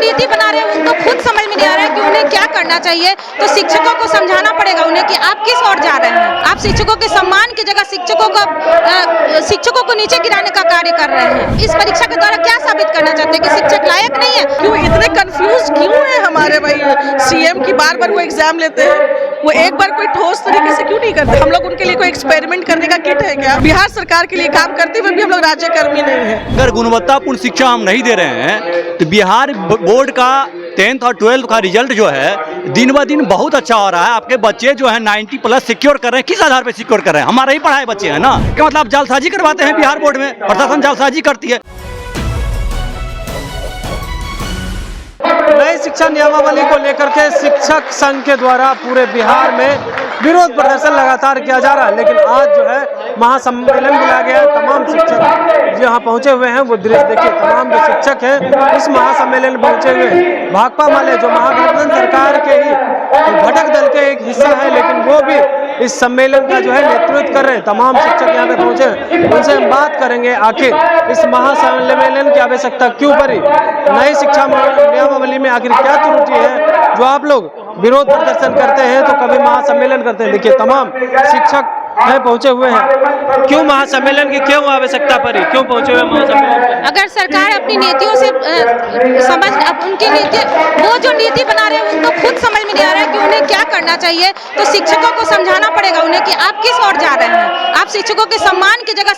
नीति बना रहे हैं उनको खुद समझ में नहीं आ रहा है कि उन्हें क्या करना चाहिए। तो शिक्षकों को समझाना पड़ेगा उन्हें कि आप किस ओर जा रहे हैं। आप शिक्षकों के सम्मान की जगह शिक्षकों को नीचे गिराने का कार्य कर रहे हैं। इस परीक्षा के द्वारा क्या साबित करना चाहते हैं कि शिक्षक लायक नहीं है? क्यों इतने कंफ्यूज क्यों है हमारे भाई सीएम की? बार बार वो एग्जाम लेते हैं, वो एक बार कोई ठोस तरीके से क्यों नहीं करते? हम लोग उनके लिए कोई एक्सपेरिमेंट करने का किट है क्या? बिहार सरकार के लिए काम करते हुए भी हम लोग राज्यकर्मी नहीं है। अगर गुणवत्तापूर्ण शिक्षा हम नहीं दे रहे हैं तो बिहार बोर्ड का 10th और 12th का रिजल्ट जो है दिन ब दिन बहुत अच्छा हो रहा है। आपके बच्चे जो है 90+ सिक्योर कर रहे हैं। किस आधार पे सिक्योर कर रहे हैं? हमारे ही पढ़ाए बच्चे हैं ना। क्या मतलब जालसाजी करवाते हैं बिहार बोर्ड में? प्रशासन जालसाजी करती है। नई शिक्षा नियमावली को लेकर के शिक्षक संघ के द्वारा पूरे बिहार में विरोध प्रदर्शन लगातार किया जा रहा है, लेकिन आज जो है महासम्मेलन बुलाया गया है। तमाम शिक्षक जो यहाँ पहुंचे हुए हैं वो दृश्य देखिए, तमाम जो शिक्षक हैं इस महासम्मेलन में पहुंचे हुए हैं। भाकपा माले जो महागठबंधन सरकार के ही घटक दल के एक हिस्सा है, लेकिन वो भी इस सम्मेलन का जो है नेतृत्व कर रहे हैं। तमाम शिक्षक यहाँ पे पहुंचे हैं, उनसे हम बात करेंगे आखिर इस महासम्मेलन की आवश्यकता क्यों पड़ी, नई शिक्षा नियमावली में आखिर क्या त्रुटि है जो आप लोग विरोध प्रदर्शन करते हैं तो कभी महासम्मेलन करते हैं। देखिए तमाम शिक्षक है पहुंचे हुए हैं। क्यों महासम्मेलन की क्यों आवश्यकता पड़ी, क्यों पहुंचे हुए महासम्मेलन? अगर सरकार अपनी नीतियों से उनकी नीति, वो जो नीति बना रहे हैं उनको खुद समझ में नहीं आ रहा है कि उन्हें क्या करना चाहिए। तो शिक्षकों को समझाना पड़ेगा उन्हें कि आप किस ओर जा रहे हैं। आप शिक्षकों के सम्मान की जगह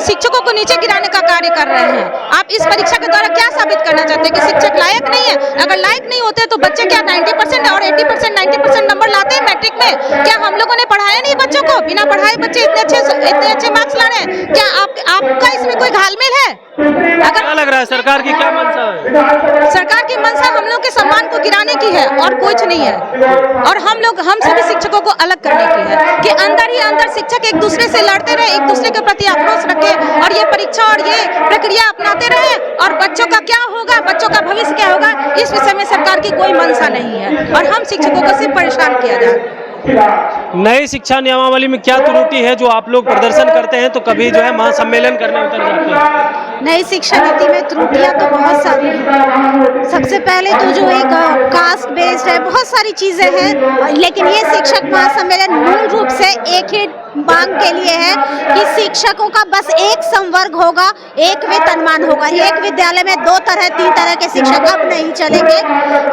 शिक्षकों को नीचे गिराने का कार्य कर रहे हैं। आप इस परीक्षा के द्वारा क्या साबित करना चाहते हैं कि शिक्षक लायक नहीं है? अगर लायक नहीं होते तो बच्चे क्या 90% और 80% 90% नंबर लाते हैं मैट्रिक में? क्या हम लोगों ने पढ़ाया नहीं बच्चों को? बिना पढ़ाए बच्चे इतने अच्छे मार्क्स ला रहे हैं? क्या आपका इसमें कोई घालमेल है? अगर क्या लग रहा है सरकार की क्या मंशा है? सरकार की मंशा हम लोग के सम्मान को गिराने की है और कुछ नहीं है। और हम सभी शिक्षकों को अलग करने की है कि अंदर ही अंदर शिक्षक एक दूसरे से लड़ते रहे, एक दूसरे के प्रति आक्रोश रखे और ये परीक्षा और ये प्रक्रिया अपनाते रहे। और बच्चों का क्या होगा, बच्चों का भविष्य क्या होगा, इस विषय में सरकार की कोई मंशा नहीं है और हम शिक्षकों को सिर्फ परेशान किया जाए। नई शिक्षा नियमावली में क्या त्रुटि है जो आप लोग प्रदर्शन करते हैं तो कभी जो है महासम्मेलन करने उतर जाते हैं? नई शिक्षा नीति में त्रुटियां तो बहुत सारी हैं। सबसे पहले तो जो एक कास्ट बेस्ड है, बहुत सारी चीजें हैं, लेकिन ये शिक्षक महासम्मेलन मूल रूप से एक ही मांग के लिए है कि शिक्षकों का बस एक संवर्ग होगा, एक वेतनमान होगा। एक विद्यालय में 2 तरह 3 तरह के शिक्षक अब नहीं चलेंगे।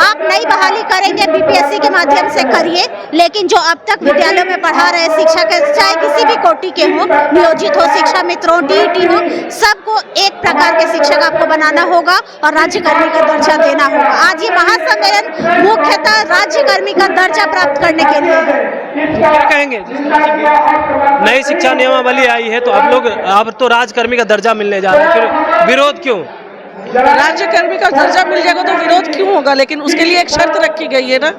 आप नई बहाली करेंगे बीपीएससी के माध्यम से करिए, लेकिन जो अब तक विद्यालयों में पढ़ा रहे शिक्षक चाहे किसी भी कोटि के हो, नियोजित हो, शिक्षा मित्र हो, डीईटी हो, सबको एक प्रकार के शिक्षक आपको बनाना होगा और राज्यकर्मी का दर्जा देना होगा। आज ये महासम्मेलन मुख्यतः राज्यकर्मी का दर्जा प्राप्त करने के लिए है। क्या कहेंगे? नई शिक्षा नियमावली आई है तो अब तो राजकर्मी का दर्जा मिलने जा रहा है, फिर विरोध क्यों? राज्यकर्मी का दर्जा मिल जाएगा तो विरोध क्यों होगा? लेकिन उसके लिए एक शर्त रखी गई है ना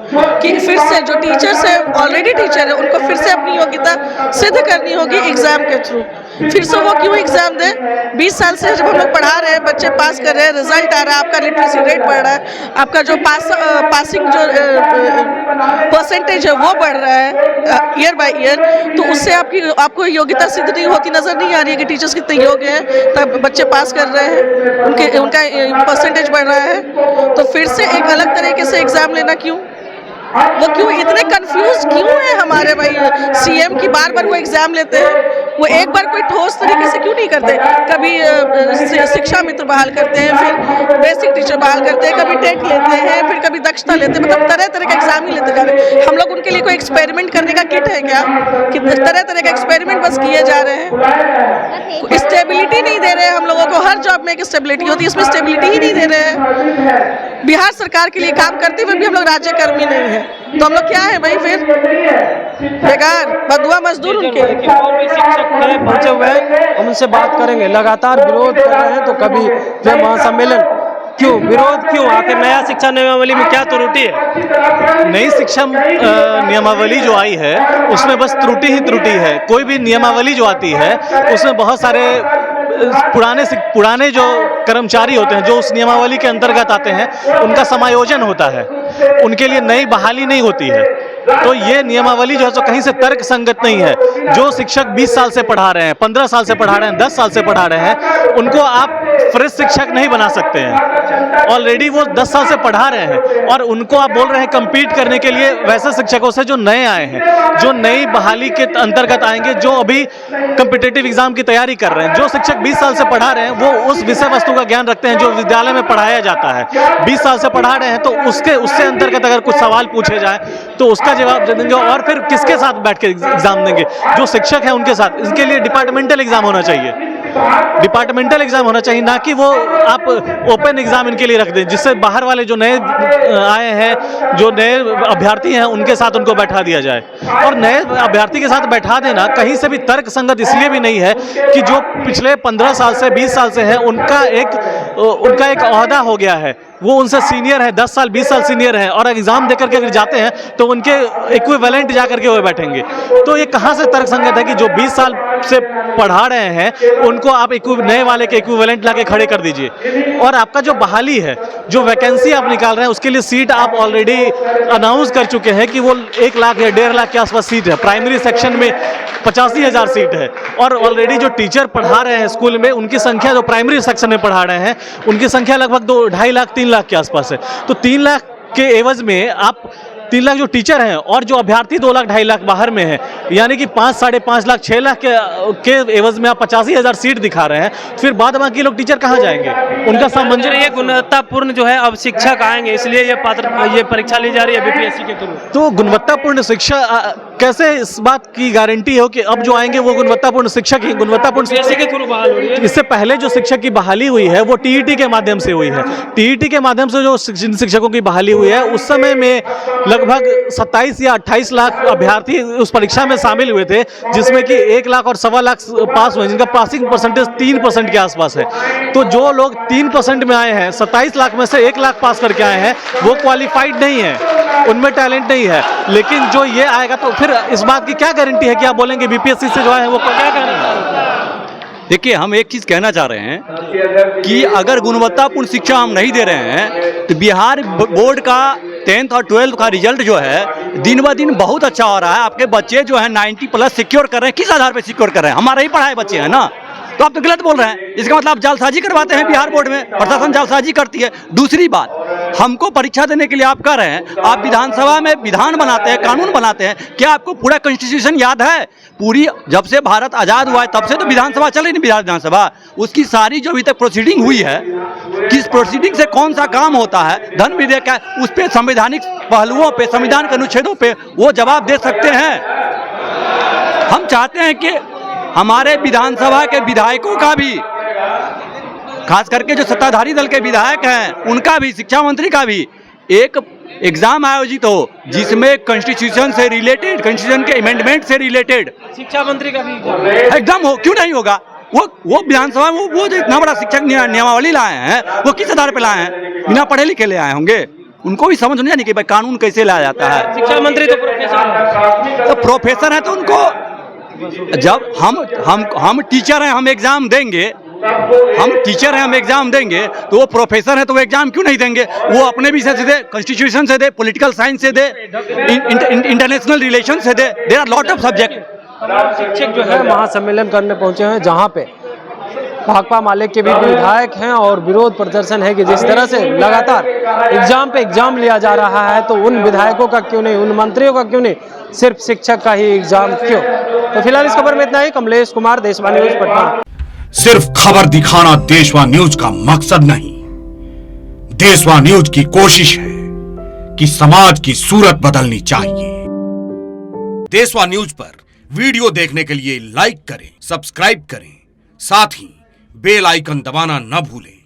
कि फिर से जो टीचर्स है, ऑलरेडी टीचर है, उनको फिर से अपनी योग्यता सिद्ध करनी होगी एग्जाम के थ्रू। फिर से वो क्यों एग्जाम दे? 20 साल से जब हम लोग पढ़ा रहे हैं, बच्चे पास कर रहे हैं, रिजल्ट आ रहा है, आपका लिटरेसी रेट बढ़ रहा है, आपका जो पासिंग जो परसेंटेज है वो बढ़ रहा है ईयर बाय ईयर, तो उससे आपको योग्यता सिद्ध नहीं होती, नजर नहीं आ रही है कि टीचर्स कितने योग्य हैं, तब बच्चे पास कर रहे हैं, उनका परसेंटेज बढ़ रहा है। तो फिर से एक अलग तरीके से एग्जाम लेना क्यों? वो क्यों इतने कंफ्यूज क्यों है हमारे भाई सीएम की? बार बार वो एग्जाम लेते हैं, वो एक बार कोई ठोस तरीके से क्यों नहीं करते? कभी शिक्षा मित्र बहाल करते हैं, फिर बेसिक टीचर बहाल करते हैं, कभी टेट लेते हैं, फिर कभी दक्षता लेते हैं, मतलब तरह तरह के एग्जाम ही लेते जा रहे हैं। हम लोग उनके लिए कोई एक्सपेरिमेंट करने का किट है क्या कि तरह तरह के एक्सपेरिमेंट बस किए जा रहे हैं? स्टेबिलिटी नहीं दे रहे हैं हम लोगों को। हर जॉब में एक स्टेबिलिटी होती है, इसमें स्टेबिलिटी ही नहीं दे रहे हैं। बिहार सरकार के लिए काम करते हुए भी हम लोग राज्यकर्मी नहीं है, तो हम लोग क्या है भाई? फिर बेकार बदुआ मजदूर उनके। और भी शिक्षक पहुंचे हुए हैं, हम उनसे बात करेंगे। लगातार विरोध कर रहे हैं तो कभी जो महासम्मेलन क्यों, विरोध क्यों? आखिर नया शिक्षा नियमावली में क्या त्रुटि है? नई शिक्षा नियमावली जो आई है उसमें बस त्रुटि ही त्रुटि है। कोई भी नियमावली जो आती है उसमें बहुत सारे पुराने जो कर्मचारी होते हैं जो उस नियमावली के अंतर्गत आते हैं उनका समायोजन होता है, उनके लिए नई बहाली नहीं होती है। तो ये नियमावली जो है तो कहीं से तर्क संगत नहीं है। जो शिक्षक 20 साल से पढ़ा रहे हैं, 15 साल से पढ़ा रहे हैं, 10 साल से पढ़ा रहे हैं, उनको आप फ्रेश शिक्षक नहीं बना सकते हैं। ऑलरेडी वो 10 साल से पढ़ा रहे हैं और उनको आप बोल रहे हैं कम्पीट करने के लिए वैसे शिक्षकों से जो नए आए हैं, जो नई बहाली के अंतर्गत आएंगे, जो अभी कम्पिटिटिव एग्जाम की तैयारी कर रहे हैं। जो शिक्षक 20 साल से पढ़ा रहे हैं वो उस विषय वस्तु का ज्ञान रखते हैं जो विद्यालय में पढ़ाया जाता है। 20 साल से पढ़ा रहे हैं तो उससे अंतर्गत अगर कुछ सवाल पूछे जाए तो उसका जवाब दे देंगे। और फिर किसके साथ बैठ के एग्जाम देंगे? जो शिक्षक है उनके साथ। इसके लिए डिपार्टमेंटल एग्जाम होना चाहिए, डिपार्टमेंटल एग्जाम होना चाहिए, ना कि वो आप ओपन एग्जाम इनके लिए रख दें, जिससे बाहर वाले जो नए आए हैं, जो नए अभ्यर्थी हैं, उनके साथ उनको बैठा दिया जाए। और नए अभ्यर्थी के साथ बैठा देना कहीं से भी तर्क संगत इसलिए भी नहीं है कि जो पिछले 15 साल से 20 साल से है उनका एक ओहदा हो गया है, वो उनसे सीनियर है, 10 साल 20 साल सीनियर है, और एग्जाम देकर के अगर जाते हैं तो उनके इक्विवेलेंट जा करके वो बैठेंगे। तो ये कहाँ से तर्क संगत है कि जो 20 साल से पढ़ा रहे हैं उनको आप नए वाले के इक्विवेलेंट लाके खड़े कर दीजिए। और आपका जो बहाली है, जो वैकेंसी आप निकाल रहे हैं, उसके लिए सीट आप ऑलरेडी अनाउंस कर चुके हैं कि वो 1 लाख या 1.5 लाख के आसपास सीट है। प्राइमरी सेक्शन में 85,000 सीट है और ऑलरेडी जो टीचर पढ़ा रहे हैं स्कूल में, उनकी संख्या जो प्राइमरी सेक्शन में पढ़ा रहे हैं उनकी संख्या लगभग 2.5 लाख 3 लाख के आसपास है। तो 3 लाख के एवज में आप 3 लाख जो टीचर हैं और जो अभ्यर्थी 2 लाख 2.5 लाख बाहर में है, यानी कि 5 साढ़े 5 लाख 6 लाख के एवज में आप 85,000 सीट दिखा रहे हैं। फिर बाद बाकी लोग टीचर कहाँ जाएंगे? उनका सामंजस्य। ये गुणवत्तापूर्ण जो है अब शिक्षक आएंगे, इसलिए ये परीक्षा ली जा रही है बीपीएससी के थ्रू। तो गुणवत्तापूर्ण शिक्षा कैसे इस बात की गारंटी हो कि अब जो आएंगे वो गुणवत्तापूर्ण शिक्षक ही गुणवत्तापूर्ण बीपीएससी के थ्रू बहाल हो रही है? इससे पहले जो शिक्षक की बहाली हुई है वो टीईटी के माध्यम से हुई है। टीईटी के माध्यम से जो शिक्षकों की बहाली हुई है उस समय में लगभग 27 या 28 लाख अभ्यर्थी उस परीक्षा में शामिल हुए थे, जिसमें कि 1 लाख और 1.25 लाख पास हुए, जिनका पासिंग परसेंटेज 3% के आसपास है। तो जो लोग 3% में आए हैं, 27 लाख में से 1 लाख पास करके आए हैं, वो क्वालिफाइड नहीं है, उनमें टैलेंट नहीं है। लेकिन जो ये आएगा तो फिर इस बात की क्या गारंटी है कि आप बोलेंगे बीपीएससी से जो आए हैं वो क्या गारंटी? देखिए, हम एक चीज़ कहना चाह रहे हैं कि अगर गुणवत्तापूर्ण शिक्षा हम नहीं दे रहे हैं तो बिहार बोर्ड का 10th और 12th का रिजल्ट जो है दिन ब दिन बहुत अच्छा हो रहा है। आपके बच्चे जो है 90+ सिक्योर कर रहे हैं। किस आधार पे सिक्योर कर रहे हैं? हमारे ही पढ़ाए बच्चे हैं ना। तो आप तो गलत बोल रहे हैं। इसका मतलब आप जालसाजी करवाते हैं बिहार बोर्ड में, प्रशासन जालसाजी करती है। दूसरी बात, हमको परीक्षा देने के लिए आप कह रहे हैं, आप विधानसभा में विधान बनाते हैं, कानून बनाते हैं। क्या आपको पूरा कॉन्स्टिट्यूशन याद है? पूरी जब से भारत आज़ाद हुआ है तब से तो विधानसभा चल रही नहीं, बिहार विधानसभा। उसकी सारी जो अभी तक प्रोसीडिंग हुई है, किस प्रोसीडिंग से कौन सा काम होता है, धन विधेयक का, उस पर संवैधानिक पहलुओं पे, संविधान के अनुच्छेदों पे वो जवाब दे सकते हैं। हम चाहते हैं कि हमारे विधानसभा के विधायकों का भी, खास करके जो सत्ताधारी दल के विधायक हैं, उनका भी, शिक्षा मंत्री का भी एक एग्जाम आयोजित हो जिसमें कॉन्स्टिट्यूशन से रिलेटेड, कॉन्स्टिट्यूशन के अमेंडमेंट से रिलेटेड शिक्षा मंत्री का भी एग्जाम हो। क्यों नहीं होगा? वो विधानसभा वो जो इतना बड़ा शिक्षक नियमावली लाए हैं, वो किस आधार पर लाए हैं? बिना पढ़े लिखे ले आए होंगे। उनको भी समझ नहीं आनी कि भाई कानून कैसे लाया जाता है। शिक्षा मंत्री तो प्रोफेसर है तो उनको, जब हम टीचर हैं, हम एग्जाम देंगे, हम टीचर हैं, हम एग्जाम देंगे, तो वो प्रोफेसर है तो वो एग्जाम क्यों नहीं देंगे? वो अपने विषय से दे, कॉन्स्टिट्यूशन से दे, पॉलिटिकल साइंस से दे, इंटरनेशनल रिलेशन से दे। There are lot of subject. शिक्षक जो है महासम्मेलन करने पहुंचे हैं, जहां पे भाकपा माले के भी विधायक हैं और विरोध प्रदर्शन है कि जिस तरह से लगातार एग्जाम पे एग्जाम लिया जा रहा है, तो उन विधायकों का क्यों नहीं, उन मंत्रियों का क्यों नहीं, सिर्फ शिक्षक का ही एग्जाम क्यों? तो फिलहाल इस खबर में इतना ही। कमलेश कुमार, देशवा न्यूज, पटना। सिर्फ खबर दिखाना देशवा न्यूज का मकसद नहीं। देशवा न्यूज की कोशिश है कि समाज की सूरत बदलनी चाहिए। देशवा न्यूज पर वीडियो देखने के लिए लाइक करें, सब्सक्राइब करें, साथ ही बेल आइकन दबाना न भूलें।